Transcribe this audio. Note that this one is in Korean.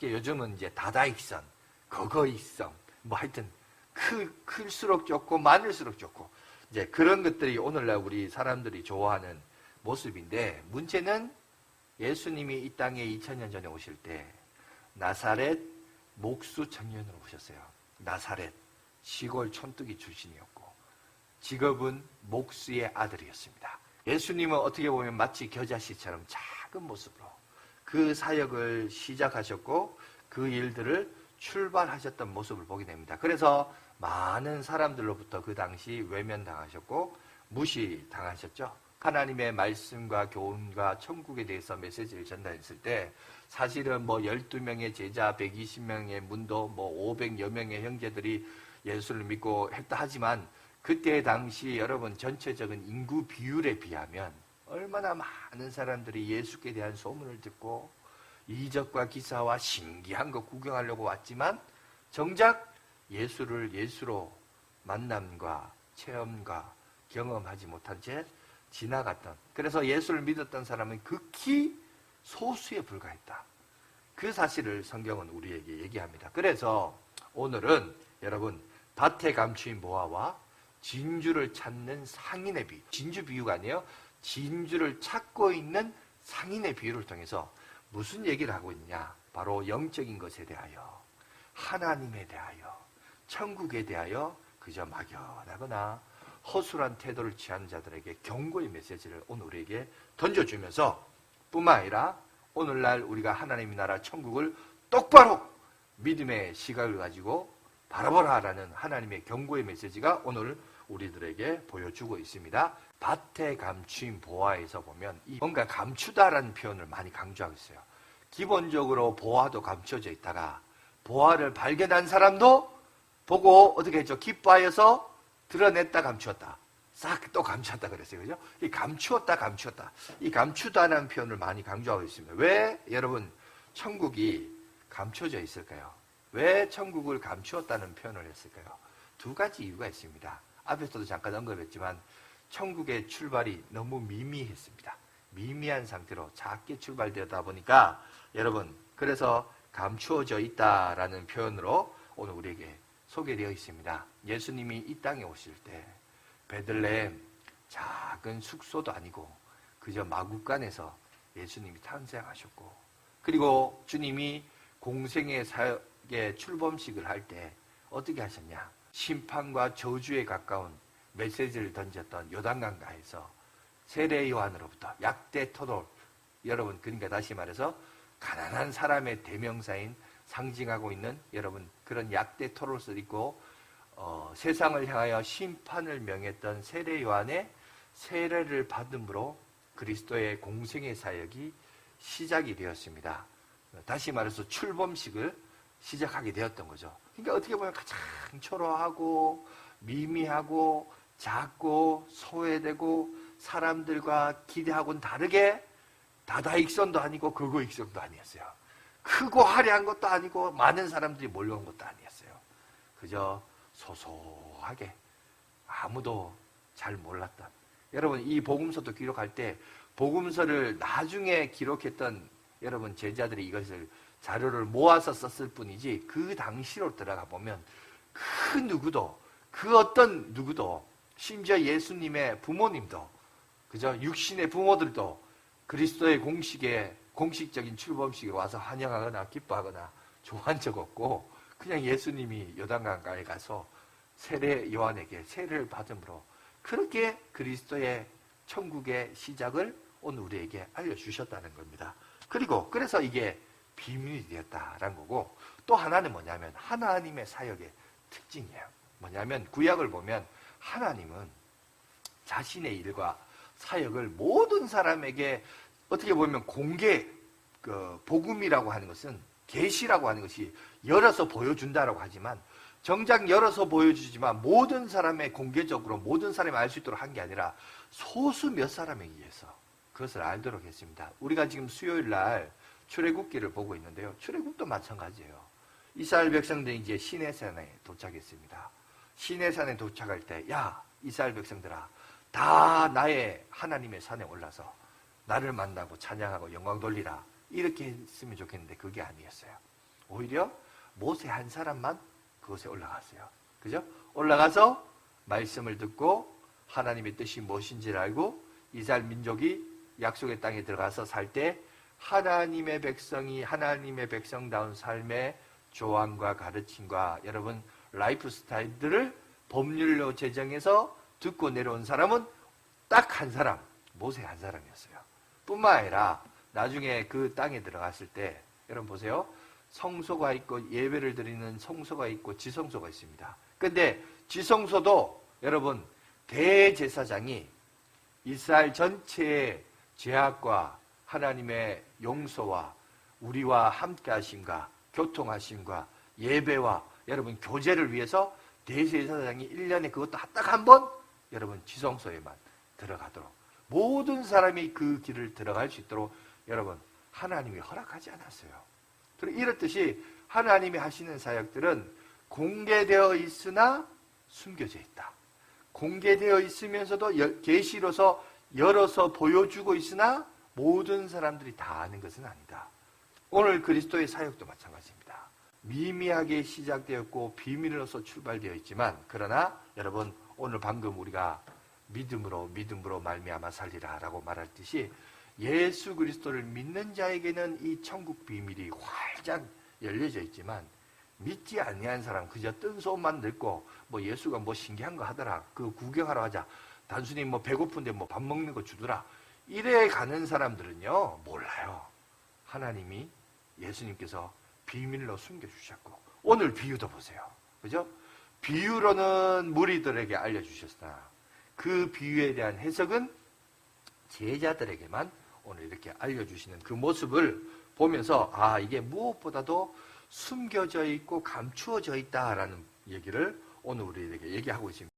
요즘은 이제 다다익선, 거거익선, 뭐 하여튼 클수록 좋고 많을수록 좋고 이제 그런 것들이 오늘날 우리 사람들이 좋아하는 모습인데, 문제는 예수님이 이 땅에 2000년 전에 오실 때 나사렛 목수 청년으로 오셨어요. 나사렛 시골 촌뜨기 출신이었고 직업은 목수의 아들이었습니다. 예수님은 어떻게 보면 마치 겨자씨처럼 작은 모습으로 그 사역을 시작하셨고 그 일들을 출발하셨던 모습을 보게 됩니다. 그래서 많은 사람들로부터 그 당시 외면당하셨고 무시당하셨죠. 하나님의 말씀과 교훈과 천국에 대해서 메시지를 전달했을 때 사실은 뭐 12명의 제자, 120명의 문도, 뭐 500여 명의 형제들이 예수를 믿고 했다 하지만 그때 당시 여러분 전체적인 인구 비율에 비하면 얼마나 많은 사람들이 예수께 대한 소문을 듣고 이적과 기사와 신기한 거 구경하려고 왔지만 정작 예수를 예수로 만남과 체험과 경험하지 못한 채 지나갔던, 그래서 예수를 믿었던 사람은 극히 소수에 불과했다. 그 사실을 성경은 우리에게 얘기합니다. 그래서 오늘은 여러분 밭에 감추인 보화와 진주를 찾는 상인의 비유, 진주 비유가 아니에요. 진주를 찾고 있는 상인의 비유를 통해서 무슨 얘기를 하고 있냐? 바로 영적인 것에 대하여, 하나님에 대하여, 천국에 대하여 그저 막연하거나 허술한 태도를 취하는 자들에게 경고의 메시지를 오늘 우리에게 던져주면서 뿐만 아니라 오늘날 우리가 하나님의 나라 천국을 똑바로 믿음의 시각을 가지고 바라보라라는 하나님의 경고의 메시지가 오늘 우리들에게 보여주고 있습니다. 밭에 감추인 보화에서 보면 이 뭔가 감추다라는 표현을 많이 강조하고 있어요. 기본적으로 보화도 감춰져 있다가 보화를 발견한 사람도 보고 어떻게 했죠? 기뻐하여서 드러냈다 감추었다. 싹 또 감추었다 그랬어요. 그죠? 이 감추었다 감추었다. 이 감추다라는 표현을 많이 강조하고 있습니다. 왜 여러분 천국이 감춰져 있을까요? 왜 천국을 감추었다는 표현을 했을까요? 두 가지 이유가 있습니다. 앞에서도 잠깐 언급했지만 천국의 출발이 너무 미미했습니다. 미미한 상태로 작게 출발되었다 보니까 여러분 그래서 감추어져 있다라는 표현으로 오늘 우리에게 소개되어 있습니다. 예수님이 이 땅에 오실 때 베들레헴 작은 숙소도 아니고 그저 마구간에서 예수님이 탄생하셨고, 그리고 주님이 공생의 사역의 출범식을 할 때 어떻게 하셨냐? 심판과 저주에 가까운 메시지를 던졌던 요단강가에서 세례 요한으로부터 약대 토돌, 여러분 그러니까 다시 말해서 가난한 사람의 대명사인 상징하고 있는 여러분 그런 약대 토롯을 입고 세상을 향하여 심판을 명했던 세례 요한의 세례를 받음으로 그리스도의 공생의 사역이 시작이 되었습니다. 다시 말해서 출범식을 시작하게 되었던 거죠. 그러니까 어떻게 보면 가장 초라하고 미미하고 작고 소외되고 사람들과 기대하고는 다르게 다다익선도 아니고 거거익선도 아니었어요. 크고 화려한 것도 아니고 많은 사람들이 몰려온 것도 아니었어요. 그저 소소하게 아무도 잘 몰랐던, 여러분 이 복음서도 기록할 때 복음서를 나중에 기록했던 여러분 제자들이 이것을 자료를 모아서 썼을 뿐이지 그 당시로 들어가 보면 그 누구도, 그 어떤 누구도, 심지어 예수님의 부모님도, 그저 육신의 부모들도 그리스도의 공식적인 출범식에 와서 환영하거나 기뻐하거나 좋아한 적 없고 그냥 예수님이 요단강가에 가서 세례 요한에게 세례를 받음으로 그렇게 그리스도의 천국의 시작을 오늘 우리에게 알려주셨다는 겁니다. 그리고 그래서 이게 비밀이 되었다라는 거고, 또 하나는 뭐냐면 하나님의 사역의 특징이에요. 뭐냐면 구약을 보면 하나님은 자신의 일과 사역을 모든 사람에게 어떻게 보면 공개, 복음이라고 하는 것은, 계시라고 하는 것이 열어서 보여준다라고 하지만 정작 열어서 보여주지만 모든 사람의 공개적으로 모든 사람이 알 수 있도록 한 게 아니라 소수 몇 사람에 의해서 그것을 알도록 했습니다. 우리가 지금 수요일 날 출애굽기를 보고 있는데요. 출애굽도 마찬가지예요. 이스라엘 백성들이 이제 시내산에 도착했습니다. 시내산에 도착할 때, 야, 이스라엘 백성들아, 다 나의 하나님의 산에 올라서 나를 만나고 찬양하고 영광 돌리라. 이렇게 했으면 좋겠는데 그게 아니었어요. 오히려 모세 한 사람만 그곳에 올라갔어요. 그죠? 올라가서 말씀을 듣고 하나님의 뜻이 무엇인지를 알고 이스라엘 민족이 약속의 땅에 들어가서 살 때 하나님의 백성이 하나님의 백성다운 삶의 조항과 가르침과 여러분 라이프 스타일들을 법률로 제정해서 듣고 내려온 사람은 딱 한 사람, 모세 한 사람이었어요. 뿐만 아니라 나중에 그 땅에 들어갔을 때 여러분 보세요. 성소가 있고 예배를 드리는 성소가 있고 지성소가 있습니다. 근데 지성소도 여러분 대제사장이 이스라엘 전체의 죄악과 하나님의 용서와 우리와 함께 하심과 교통하심과 예배와 여러분 교제를 위해서 대제사장이 1년에 그것도 딱 한 번 여러분 지성소에만 들어가도록 모든 사람이 그 길을 들어갈 수 있도록 여러분 하나님이 허락하지 않았어요. 이렇듯이 하나님이 하시는 사역들은 공개되어 있으나 숨겨져 있다. 공개되어 있으면서도 계시로서 열어서 보여주고 있으나 모든 사람들이 다 아는 것은 아니다. 오늘 그리스도의 사역도 마찬가지입니다. 미미하게 시작되었고 비밀로서 출발되어 있지만 그러나 여러분 오늘 방금 우리가 믿음으로 말미암아 살리라 라고 말했듯이 예수 그리스도를 믿는 자에게는 이 천국 비밀이 활짝 열려져 있지만 믿지 아니한 사람 그저 뜬 소문만 듣고 뭐 예수가 뭐 신기한 거 하더라 그 구경하러 가자 단순히 뭐 배고픈데 뭐 밥 먹는 거 주더라 이래 가는 사람들은요 몰라요. 하나님이 예수님께서 비밀로 숨겨주셨고 오늘 비유도 보세요. 그죠? 비유로는 무리들에게 알려주셨으나 그 비유에 대한 해석은 제자들에게만 오늘 이렇게 알려주시는 그 모습을 보면서 아 이게 무엇보다도 숨겨져 있고 감추어져 있다라는 얘기를 오늘 우리에게 얘기하고 있습니다.